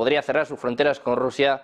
podría cerrar sus fronteras con Rusia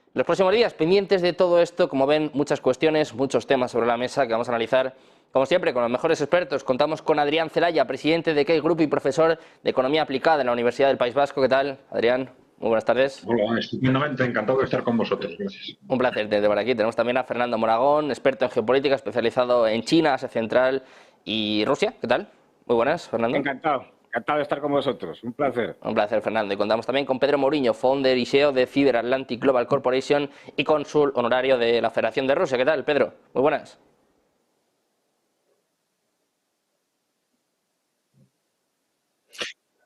en los próximos días. Pendientes de todo esto, como ven, muchas cuestiones, muchos temas sobre la mesa que vamos a analizar, como siempre, con los mejores expertos. Contamos con Adrián Celaya, presidente de Key Group y profesor de Economía Aplicada en la Universidad del País Vasco. ¿Qué tal, Adrián? Muy buenas tardes. Hola, estupendamente, encantado de estar con vosotros, gracias. Un placer tenerte por aquí. Tenemos también a Fernando Moragón, experto en geopolítica, especializado en China, Asia Central y Rusia. ¿Qué tal? Muy buenas, Fernando. Encantado de estar con vosotros. Un placer. Un placer, Fernando. Y contamos también con Pedro Mourinho, founder y CEO de Cyber Atlantic Global Corporation y cónsul honorario de la Federación de Rusia. ¿Qué tal, Pedro? Muy buenas.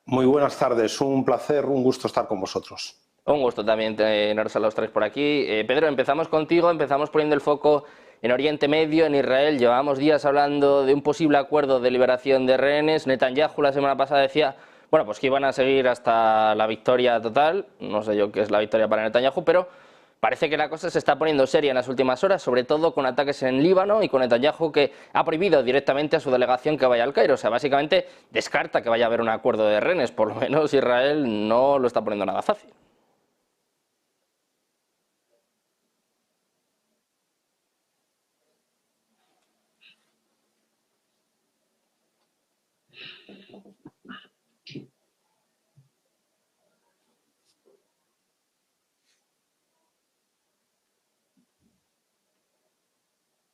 Muy buenas tardes. Un placer, un gusto estar con vosotros. Un gusto también teneros a los tres por aquí. Pedro, empezamos contigo, empezamos poniendo el foco en Oriente Medio, en Israel. Llevábamos días hablando de un posible acuerdo de liberación de rehenes. Netanyahu la semana pasada decía, bueno, pues que iban a seguir hasta la victoria total. No sé yo qué es la victoria para Netanyahu, pero parece que la cosa se está poniendo seria en las últimas horas, sobre todo con ataques en Líbano y con Netanyahu, que ha prohibido directamente a su delegación que vaya al Cairo. O sea, básicamente descarta que vaya a haber un acuerdo de rehenes. Por lo menos Israel no lo está poniendo nada fácil.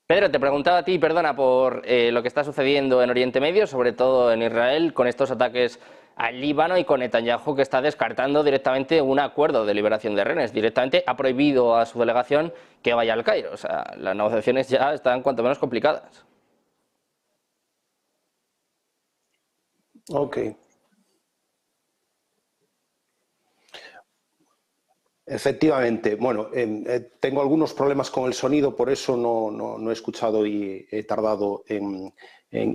Pedro, te preguntaba a ti, perdona, por lo que está sucediendo en Oriente Medio, sobre todo en Israel, con estos ataques al Líbano y con Netanyahu, que está descartando directamente un acuerdo de liberación de rehenes. Directamente ha prohibido a su delegación que vaya al Cairo. O sea, las negociaciones ya están cuanto menos complicadas. Ok. Efectivamente. Bueno, tengo algunos problemas con el sonido, por eso no he escuchado y he tardado en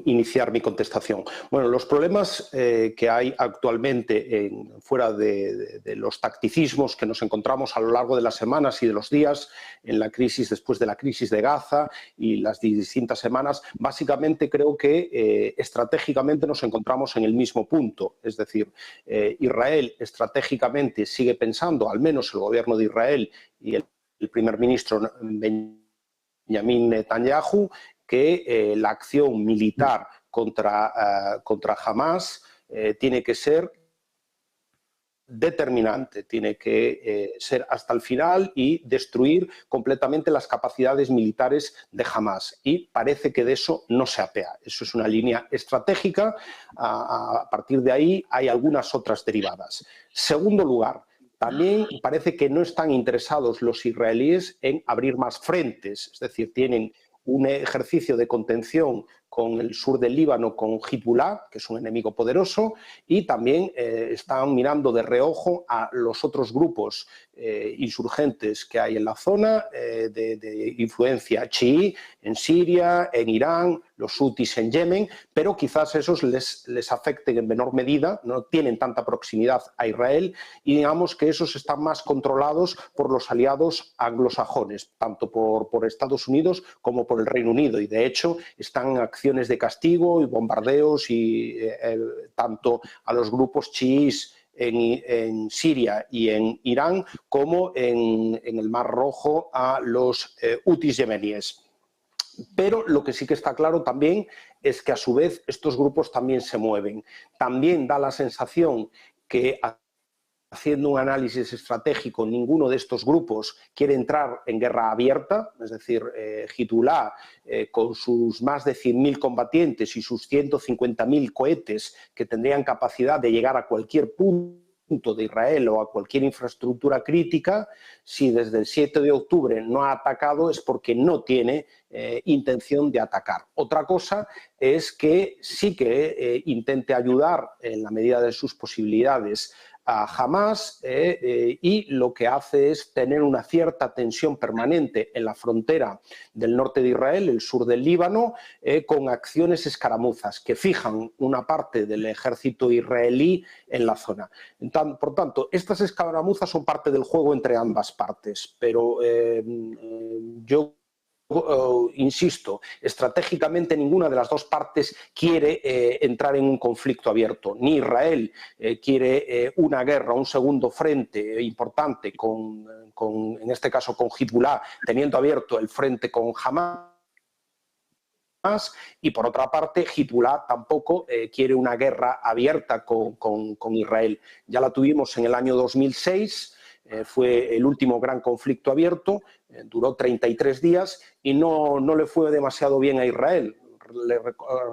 iniciar mi contestación. Bueno, los problemas que hay actualmente fuera de los tacticismos que nos encontramos a lo largo de las semanas y de los días en la crisis, después de la crisis de Gaza y las distintas semanas, básicamente creo que estratégicamente nos encontramos en el mismo punto. Es decir, Israel estratégicamente sigue pensando, al menos el gobierno de Israel y el primer ministro Benjamin Netanyahu, que la acción militar contra Hamas tiene que ser determinante, tiene que ser hasta el final y destruir completamente las capacidades militares de Hamas. Y parece que de eso no se apea. Eso es una línea estratégica. A partir de ahí hay algunas otras derivadas. Segundo lugar, también parece que no están interesados los israelíes en abrir más frentes, es decir, tienen un ejercicio de contención con el sur del Líbano, con Hezbollah, que es un enemigo poderoso, y también están mirando de reojo a los otros grupos insurgentes que hay en la zona de influencia chií en Siria, en Irán, los hutis en Yemen, pero quizás esos les afecten en menor medida, no tienen tanta proximidad a Israel y digamos que esos están más controlados por los aliados anglosajones, tanto por Estados Unidos como por el Reino Unido, y de hecho están en acciones de castigo y bombardeos y tanto a los grupos chiíes en Siria y en Irán como en el Mar Rojo a los hutis yemeníes. Pero lo que sí que está claro también es que a su vez estos grupos también se mueven. También da la sensación que haciendo un análisis estratégico, ninguno de estos grupos quiere entrar en guerra abierta, es decir, Hezbollah con sus más de 100.000 combatientes y sus 150.000 cohetes que tendrían capacidad de llegar a cualquier punto de Israel o a cualquier infraestructura crítica, si desde el 7 de octubre no ha atacado es porque no tiene intención de atacar. Otra cosa es que sí que intente ayudar en la medida de sus posibilidades a Hamas y lo que hace es tener una cierta tensión permanente en la frontera del norte de Israel, el sur del Líbano, con acciones escaramuzas que fijan una parte del ejército israelí en la zona. Por tanto, estas escaramuzas son parte del juego entre ambas partes, pero yo insisto, estratégicamente ninguna de las dos partes quiere entrar en un conflicto abierto. Ni Israel quiere una guerra, un segundo frente importante en este caso con Hezbollah, teniendo abierto el frente con Hamas. Y por otra parte, Hezbollah tampoco quiere una guerra abierta con Israel. Ya la tuvimos en el año 2006, fue el último gran conflicto abierto, duró 33 días y no le fue demasiado bien a Israel.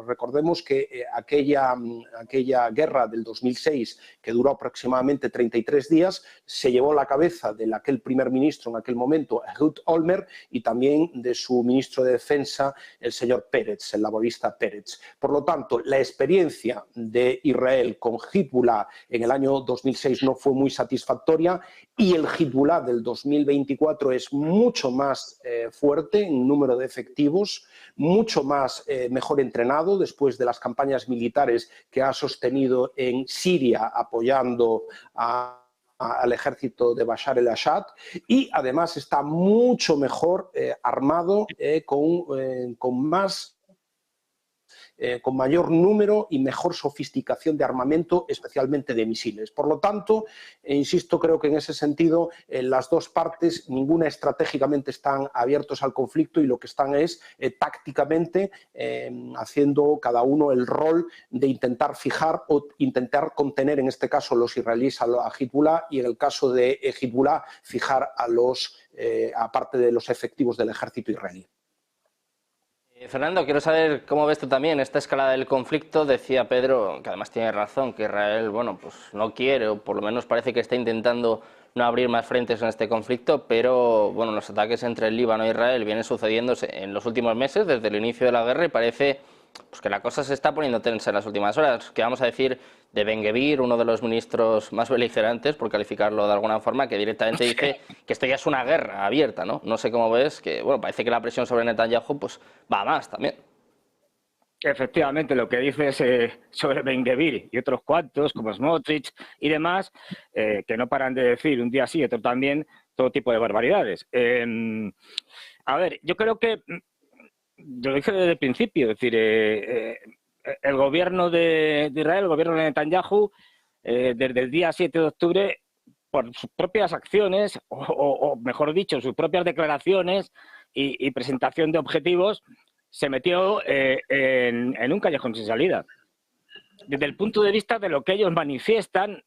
Recordemos que aquella guerra del 2006, que duró aproximadamente 33 días, se llevó la cabeza de aquel primer ministro en aquel momento, Ehud Olmert, y también de su ministro de Defensa, el señor Peretz, el laborista Peretz. Por lo tanto, la experiencia de Israel con Hezbollah en el año 2006 no fue muy satisfactoria y el Hezbollah del 2024 es mucho más fuerte en número de efectivos, mucho más mejor entrenado después de las campañas militares que ha sostenido en Siria apoyando al ejército de Bashar el-Assad y además está mucho mejor armado con mayor número y mejor sofisticación de armamento, especialmente de misiles. Por lo tanto, insisto, creo que en ese sentido las dos partes, ninguna estratégicamente están abiertos al conflicto y lo que están es tácticamente haciendo cada uno el rol de intentar fijar o intentar contener, en este caso, los israelíes a Hezbollah y en el caso de Hezbollah fijar a parte de los efectivos del ejército israelí. Fernando, quiero saber cómo ves tú también esta escalada del conflicto. Decía Pedro, que además tiene razón, que Israel, bueno, pues no quiere, o por lo menos parece que está intentando no abrir más frentes en este conflicto, pero bueno, los ataques entre el Líbano e Israel vienen sucediéndose en los últimos meses, desde el inicio de la guerra, y parece pues que la cosa se está poniendo tensa en las últimas horas. ¿Qué vamos a decir de Ben-Gvir, uno de los ministros más beligerantes, por calificarlo de alguna forma, que directamente dice que esto ya es una guerra abierta, ¿no? No sé cómo ves, que bueno, parece que la presión sobre Netanyahu pues va a más también. Efectivamente, lo que dices sobre Ben-Gvir y otros cuantos, como Smotrich y demás, que no paran de decir un día sí, otro también, todo tipo de barbaridades. A ver, yo creo que, yo lo dije desde el principio, es decir, el gobierno de Israel, el gobierno de Netanyahu, desde el día 7 de octubre, por sus propias acciones, o mejor dicho, sus propias declaraciones y presentación de objetivos, se metió en un callejón sin salida. Desde el punto de vista de lo que ellos manifiestan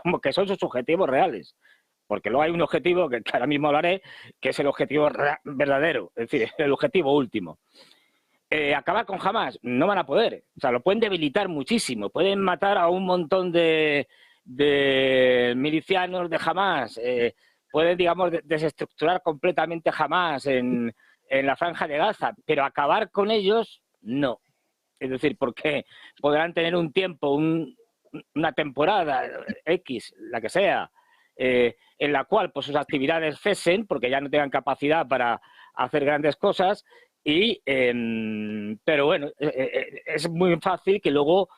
como que son sus objetivos reales. Porque luego hay un objetivo, que ahora mismo hablaré, que es el objetivo verdadero, es decir, el objetivo último. Acabar con Hamas, no van a poder. O sea, lo pueden debilitar muchísimo. Pueden matar a un montón de milicianos de Hamas. Pueden, digamos, desestructurar completamente Hamas en la franja de Gaza. Pero acabar con ellos, no. Es decir, porque podrán tener un tiempo, una temporada X, la que sea, en la cual pues, sus actividades cesen, porque ya no tengan capacidad para hacer grandes cosas. Pero bueno, es muy fácil que luego,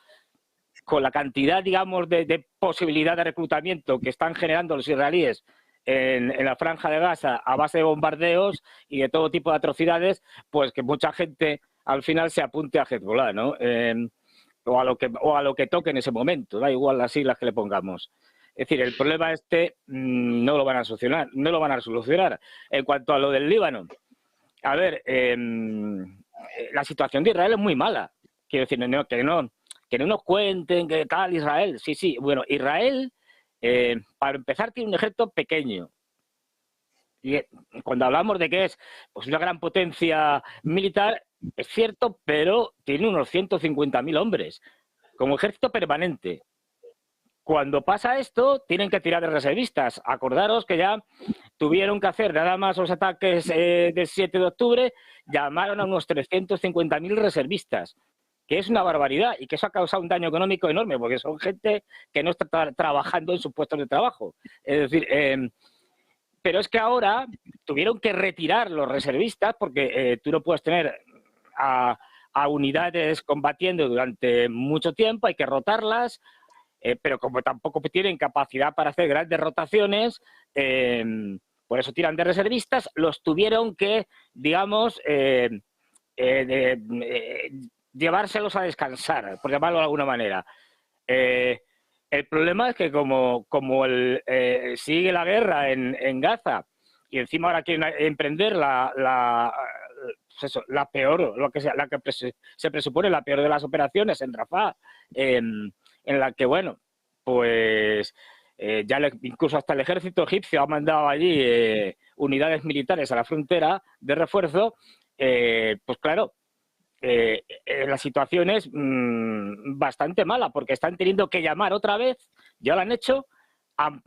con la cantidad, digamos, de posibilidad de reclutamiento que están generando los israelíes en la franja de Gaza a base de bombardeos y de todo tipo de atrocidades, pues que mucha gente al final se apunte a Hezbollah, ¿no? O a lo que toque en ese momento, da igual las siglas que le pongamos. Es decir, el problema no lo van a solucionar, no lo van a solucionar. En cuanto a lo del Líbano, a ver, la situación de Israel es muy mala. Quiero decir, que no nos cuenten qué tal Israel. Sí, sí. Bueno, Israel, para empezar, tiene un ejército pequeño. Y cuando hablamos de que es pues, una gran potencia militar, es cierto, pero tiene unos 150.000 hombres como ejército permanente. Cuando pasa esto, tienen que tirar de reservistas. Acordaros que ya tuvieron que hacer nada más los ataques del 7 de octubre, llamaron a unos 350.000 reservistas, que es una barbaridad y que eso ha causado un daño económico enorme, porque son gente que no está trabajando en sus puestos de trabajo. Es decir, pero es que ahora tuvieron que retirar los reservistas porque tú no puedes tener a unidades combatiendo durante mucho tiempo, hay que rotarlas. Pero como tampoco tienen capacidad para hacer grandes rotaciones, por eso tiran de reservistas, los tuvieron que, digamos, llevárselos a descansar, por llamarlo de alguna manera. El problema es que como sigue la guerra en Gaza y encima ahora quieren emprender la peor, la que se presupone la peor de las operaciones en Rafah, en la que, bueno, pues ya incluso hasta el ejército egipcio ha mandado allí unidades militares a la frontera de refuerzo, pues claro, la situación es bastante mala porque están teniendo que llamar otra vez, ya lo han hecho,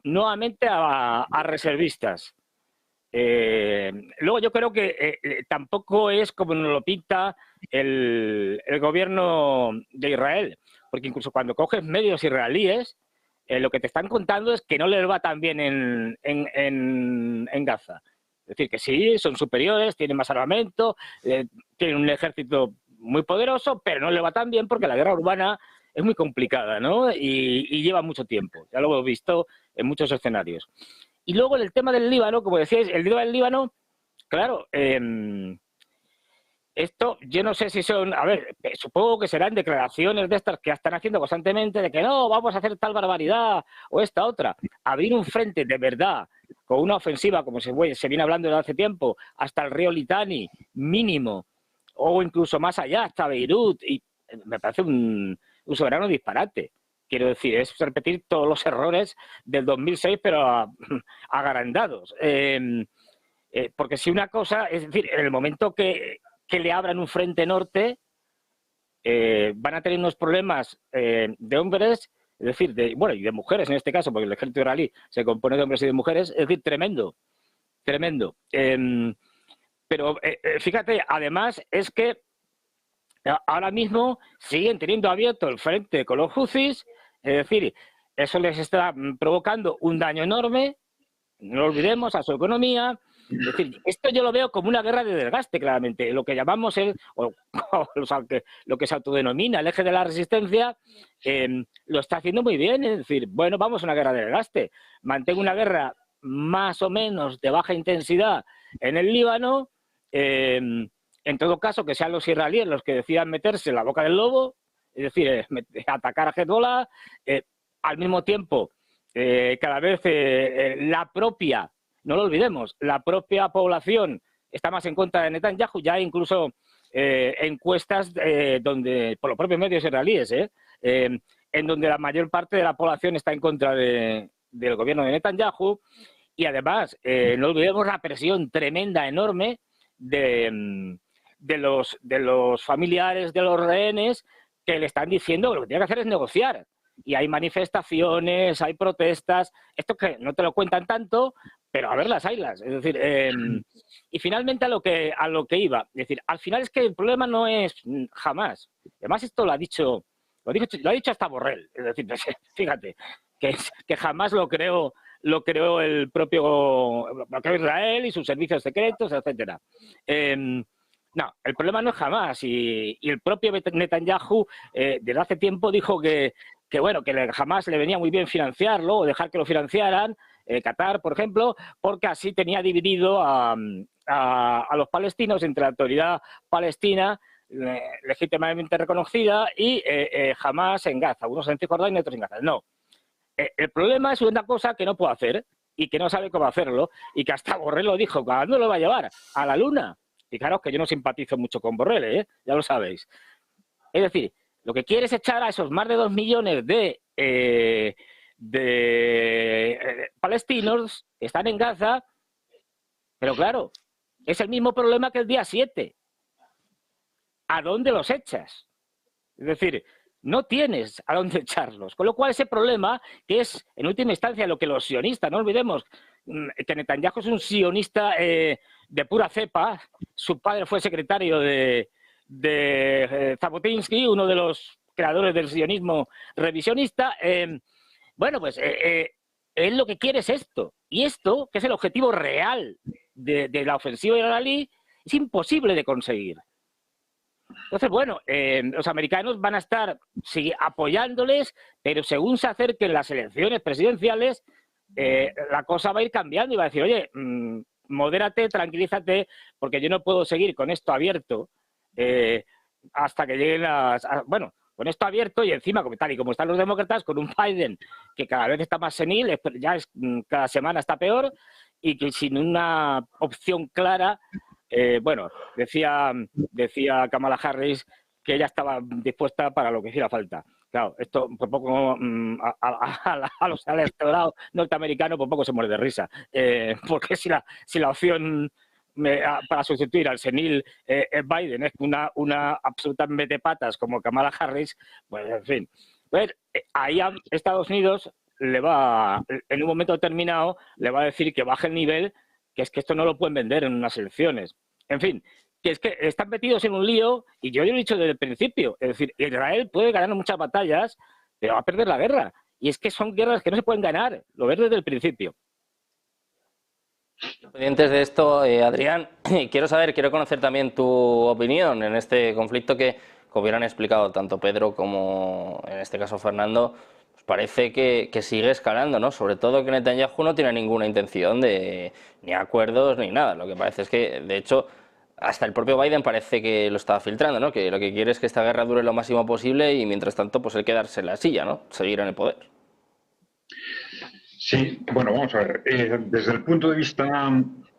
nuevamente a reservistas. Luego yo creo que tampoco es como nos lo pinta el gobierno de Israel, porque incluso cuando coges medios israelíes, lo que te están contando es que no les va tan bien en Gaza. Es decir, que sí, son superiores, tienen más armamento, tienen un ejército muy poderoso, pero no le va tan bien porque la guerra urbana es muy complicada, ¿no? Y lleva mucho tiempo. Ya lo hemos visto en muchos escenarios. Y luego el tema del Líbano, como decíais, el tema del Líbano, claro, esto yo no sé si son, a ver, supongo que serán declaraciones de estas que están haciendo constantemente de que no, vamos a hacer tal barbaridad o esta otra. Abrir un frente de verdad con una ofensiva, como se viene hablando desde hace tiempo, hasta el río Litani, mínimo, o incluso más allá, hasta Beirut, y me parece un soberano disparate. Quiero decir, es repetir todos los errores del 2006, pero agrandados. Porque si una cosa, es decir, en el momento que le abran un frente norte, van a tener unos problemas de hombres, es decir, y de mujeres en este caso, porque el ejército israelí se compone de hombres y de mujeres, es decir, tremendo, tremendo. Pero fíjate, además es que ahora mismo siguen teniendo abierto el frente con los Houthis, es decir, eso les está provocando un daño enorme, no lo olvidemos, a su economía. Es decir, esto yo lo veo como una guerra de desgaste, claramente. Lo que llamamos lo que se autodenomina el eje de la resistencia, lo está haciendo muy bien. Es decir, bueno, vamos a una guerra de desgaste. Mantengo una guerra más o menos de baja intensidad en el Líbano. En todo caso, que sean los israelíes los que decidan meterse en la boca del lobo, es decir, atacar a Hezbollah. Al mismo tiempo, cada vez la propia, no lo olvidemos, la propia población está más en contra de Netanyahu. Ya hay incluso encuestas donde, por los propios medios israelíes, en donde la mayor parte de la población está en contra del gobierno de Netanyahu. Y además, no olvidemos la presión tremenda, enorme, de los familiares de los rehenes que le están diciendo que lo que tiene que hacer es negociar. Y hay manifestaciones, hay protestas, esto que no te lo cuentan tanto, pero a verlas, haylas. Es decir, y finalmente a lo que iba, es decir, al final es que el problema no es Hamás. Además, esto lo ha dicho hasta Borrell. Es decir, fíjate, que Hamás lo creó el propio Israel y sus servicios secretos, etcétera. No, el problema no es Hamás, y el propio Netanyahu desde hace tiempo dijo que bueno, que Hamás le venía muy bien financiarlo o dejar que lo financiaran, Qatar, por ejemplo, porque así tenía dividido a los palestinos entre la autoridad palestina legítimamente reconocida y Hamás en Gaza, unos en Cisjordania y otros en Gaza. No. El problema es una cosa que no puede hacer y que no sabe cómo hacerlo, y que hasta Borrell lo dijo, ¿cuándo lo va a llevar? A la luna. Fijaros que yo no simpatizo mucho con Borrell, ya lo sabéis. Es decir, lo que quiere es echar a esos más de 2 millones de palestinos que están en Gaza, pero claro, es el mismo problema que el día 7. ¿A dónde los echas? Es decir, no tienes a dónde echarlos. Con lo cual ese problema, que es en última instancia lo que los sionistas, no olvidemos que Netanyahu es un sionista de pura cepa. Su padre fue secretario de Jabotinsky, uno de los creadores del sionismo revisionista. Bueno, pues él lo que quiere es esto. Y esto, que es el objetivo real de la ofensiva israelí, es imposible de conseguir. Entonces, bueno, los americanos van a estar apoyándoles, pero según se acerquen las elecciones presidenciales, la cosa va a ir cambiando y va a decir, oye, modérate, tranquilízate, porque yo no puedo seguir con esto abierto hasta que lleguen bueno, con esto abierto y encima, tal y como están los demócratas, con un Biden que cada vez está más senil, cada semana está peor, y que sin una opción clara, bueno, decía Kamala Harris que ella estaba dispuesta para lo que hiciera falta. Claro, esto por poco a los electorados norteamericanos por poco se muere de risa, porque si la opción para sustituir al senil Biden es una absoluta metepatas como Kamala Harris, pues en fin. Pues, ahí a Estados Unidos le va, en un momento determinado, le va a decir que baje el nivel, que es que esto no lo pueden vender en unas elecciones. En fin, que es que están metidos en un lío, y yo lo he dicho desde el principio, es decir, Israel puede ganar muchas batallas, pero va a perder la guerra. Y es que son guerras que no se pueden ganar, lo ves desde el principio. Pendientes de esto, Adrián, quiero conocer también tu opinión en este conflicto que, como hubieran explicado tanto Pedro como en este caso Fernando, pues parece que sigue escalando, ¿no? Sobre todo que Netanyahu no tiene ninguna intención de ni acuerdos ni nada. Lo que parece es que, de hecho, hasta el propio Biden parece que lo está filtrando, ¿no? Que lo que quiere es que esta guerra dure lo máximo posible y mientras tanto, pues él quedarse en la silla, ¿no? Seguir en el poder. Sí, bueno, vamos a ver. Desde el punto de vista,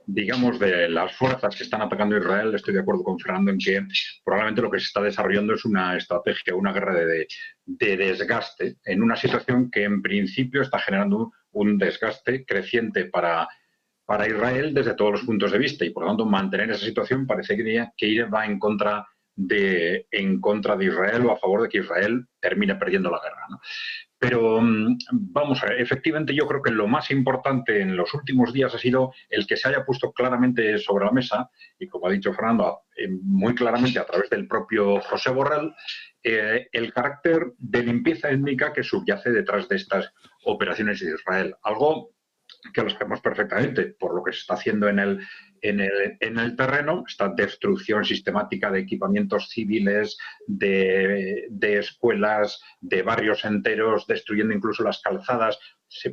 digamos, de las fuerzas que están atacando a Israel, estoy de acuerdo con Fernando en que probablemente lo que se está desarrollando es una estrategia, una guerra de desgaste en una situación que en principio está generando un desgaste creciente para Israel desde todos los puntos de vista y por lo tanto mantener esa situación parece que va en contra de Israel o a favor de que Israel termine perdiendo la guerra, ¿no? Pero vamos a ver, efectivamente yo creo que lo más importante en los últimos días ha sido el que se haya puesto claramente sobre la mesa, y como ha dicho Fernando, muy claramente a través del propio José Borrell, el carácter de limpieza étnica que subyace detrás de estas operaciones de Israel. Algo que lo sabemos perfectamente por lo que se está haciendo en el terreno, esta destrucción sistemática de equipamientos civiles, de escuelas, de barrios enteros, destruyendo incluso las calzadas,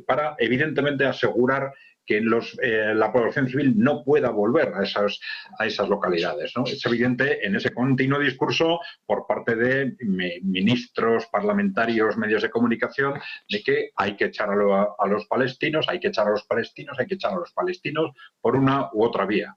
para evidentemente asegurar que la población civil no pueda volver a esas localidades, ¿no? Es evidente en ese continuo discurso por parte de ministros, parlamentarios, medios de comunicación, de que hay que echar a los palestinos, hay que echar a los palestinos, hay que echar a los palestinos por una u otra vía.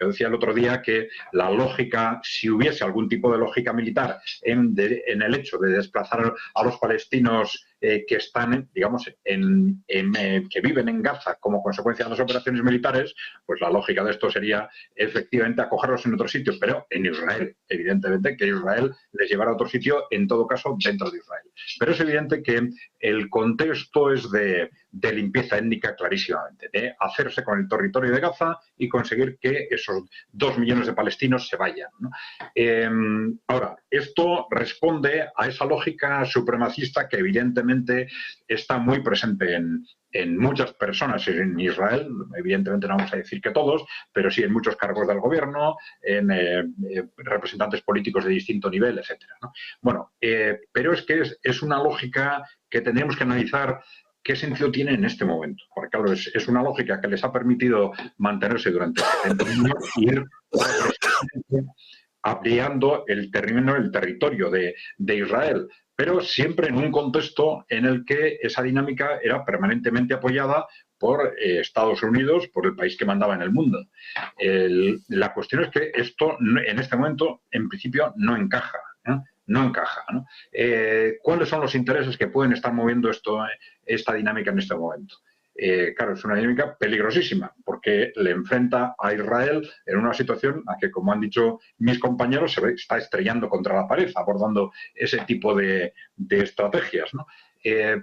Yo decía el otro día que la lógica, si hubiese algún tipo de lógica militar en el hecho de desplazar a los palestinos que están, digamos, que viven en Gaza como consecuencia de las operaciones militares, pues la lógica de esto sería efectivamente acogerlos en otro sitio, pero en Israel, evidentemente, que Israel les llevará a otro sitio, en todo caso, dentro de Israel. Pero es evidente que el contexto es de limpieza étnica clarísimamente, de hacerse con el territorio de Gaza y conseguir que esos 2 millones de palestinos se vayan, ¿no? Ahora, esto responde a esa lógica supremacista que evidentemente está muy presente en muchas personas en Israel, evidentemente no vamos a decir que todos, pero sí en muchos cargos del gobierno, en representantes políticos de distinto nivel, etcétera, ¿no? Bueno, pero es que es una lógica que tenemos que analizar qué sentido tiene en este momento, porque claro, es una lógica que les ha permitido mantenerse durante 70 años y ir ampliando el territorio de Israel, pero siempre en un contexto en el que esa dinámica era permanentemente apoyada por Estados Unidos, por el país que mandaba en el mundo. La cuestión es que esto en este momento, en principio, no encaja. No encaja, ¿no? ¿Cuáles son los intereses que pueden estar moviendo esta dinámica en este momento? Claro, es una dinámica peligrosísima porque le enfrenta a Israel en una situación a que, como han dicho mis compañeros, se está estrellando contra la pared, abordando ese tipo de estrategias, ¿no?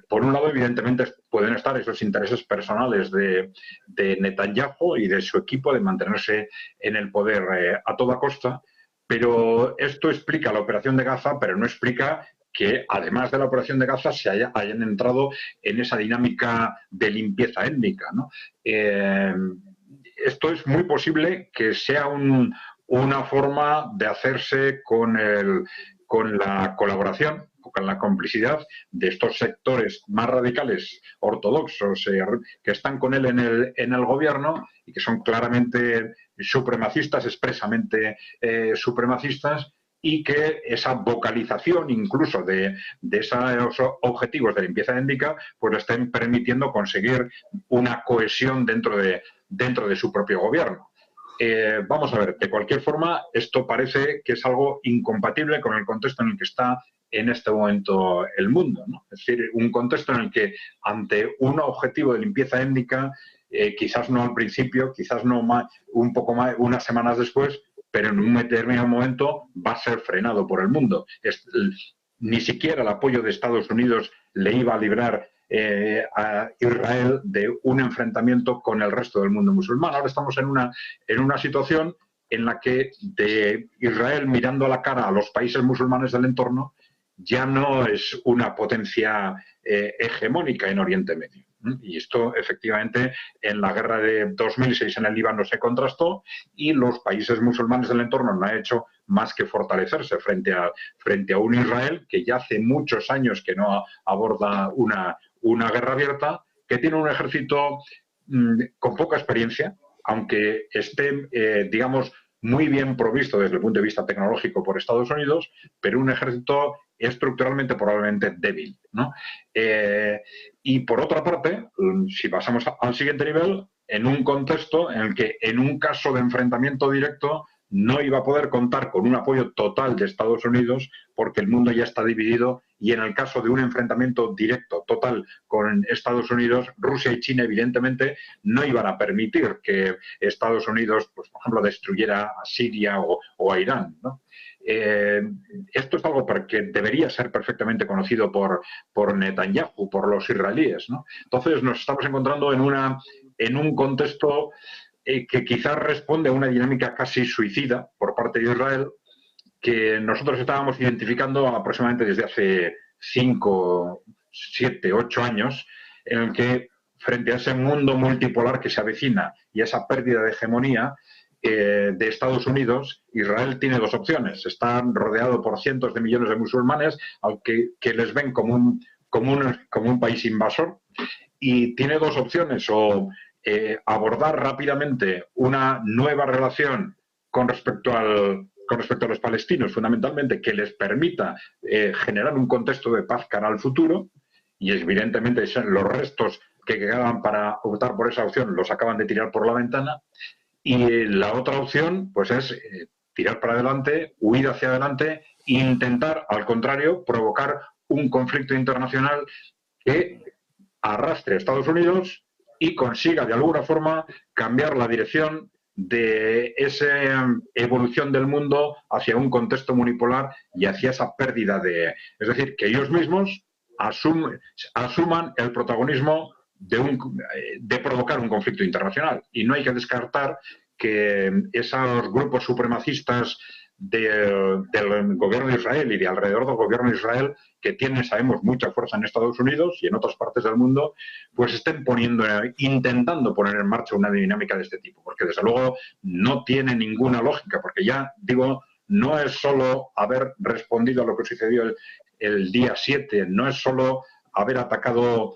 Por un lado, evidentemente, pueden estar esos intereses personales de Netanyahu y de su equipo de mantenerse en el poder a toda costa, pero esto explica la operación de Gaza, pero no explica que además de la operación de Gaza se hayan entrado en esa dinámica de limpieza étnica, ¿no? Esto es muy posible que sea una forma de hacerse con la colaboración, con la complicidad de estos sectores más radicales ortodoxos que están con él en el gobierno y que son claramente supremacistas, expresamente supremacistas, y que esa vocalización incluso de esos objetivos de limpieza étnica pues le estén permitiendo conseguir una cohesión dentro de su propio gobierno. Vamos a ver, de cualquier forma, esto parece que es algo incompatible con el contexto en el que está en este momento el mundo, ¿no? Es decir, un contexto en el que ante un objetivo de limpieza étnica, quizás no al principio, quizás no un poco más, unas semanas después, pero en un determinado momento va a ser frenado por el mundo. Ni siquiera el apoyo de Estados Unidos le iba a librar a Israel de un enfrentamiento con el resto del mundo musulmán. Ahora estamos en una situación en la que de Israel mirando a la cara a los países musulmanes del entorno ya no es una potencia hegemónica en Oriente Medio. Y esto, efectivamente, en la guerra de 2006 en el Líbano se contrastó y los países musulmanes del entorno no han hecho más que fortalecerse frente a un Israel que ya hace muchos años que no aborda una guerra abierta, que tiene un ejército con poca experiencia, aunque esté, digamos, muy bien provisto desde el punto de vista tecnológico por Estados Unidos, pero un ejército estructuralmente probablemente débil, ¿no? Y por otra parte, si pasamos al siguiente nivel, en un contexto en el que en un caso de enfrentamiento directo no iba a poder contar con un apoyo total de Estados Unidos porque el mundo ya está dividido y en el caso de un enfrentamiento directo total con Estados Unidos, Rusia y China evidentemente no iban a permitir que Estados Unidos, pues, por ejemplo, destruyera a Siria o a Irán, ¿no? Esto es algo que debería ser perfectamente conocido por Netanyahu, por los israelíes, ¿no? Entonces nos estamos encontrando en un contexto que quizás responde a una dinámica casi suicida por parte de Israel que nosotros estábamos identificando aproximadamente desde hace 5, 7, 8 años, en el que frente a ese mundo multipolar que se avecina y a esa pérdida de hegemonía de Estados Unidos, Israel tiene dos opciones. Está rodeado por cientos de millones de musulmanes, aunque que les ven como un país invasor, y tiene dos opciones: o abordar rápidamente una nueva relación con respecto a los palestinos, fundamentalmente, que les permita generar un contexto de paz cara al futuro, y evidentemente los restos que quedaban para optar por esa opción los acaban de tirar por la ventana. Y la otra opción, pues, es tirar para adelante, huir hacia adelante e intentar, al contrario, provocar un conflicto internacional que arrastre a Estados Unidos y consiga, de alguna forma, cambiar la dirección de esa evolución del mundo hacia un contexto unipolar y hacia esa pérdida Es decir, que ellos mismos asuman el protagonismo de provocar un conflicto internacional. Y no hay que descartar que esos grupos supremacistas del gobierno de Israel y de alrededor del gobierno de Israel, que tienen, sabemos, mucha fuerza en Estados Unidos y en otras partes del mundo, pues estén intentando poner en marcha una dinámica de este tipo, porque desde luego no tiene ninguna lógica, porque ya digo, no es solo haber respondido a lo que sucedió el día 7, no es solo haber atacado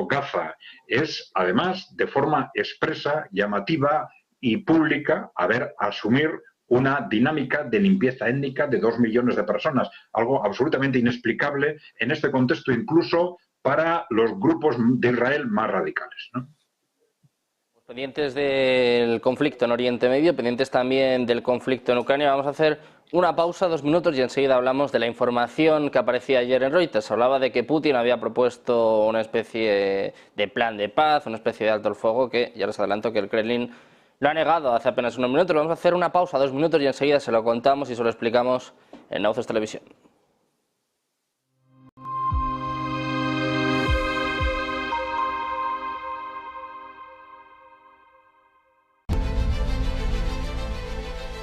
Gaza, es además de forma expresa, llamativa y pública asumir una dinámica de limpieza étnica de 2 millones de personas, algo absolutamente inexplicable en este contexto, incluso para los grupos de Israel más radicales, ¿no? Pendientes del conflicto en Oriente Medio, pendientes también del conflicto en Ucrania, vamos a hacer una pausa, 2 minutos, y enseguida hablamos de la información que aparecía ayer en Reuters. Hablaba de que Putin había propuesto una especie de plan de paz, una especie de alto el fuego, que ya les adelanto que el Kremlin lo ha negado hace apenas unos minutos. Vamos a hacer una pausa, 2 minutos, y enseguida se lo contamos y se lo explicamos en Nauces Televisión.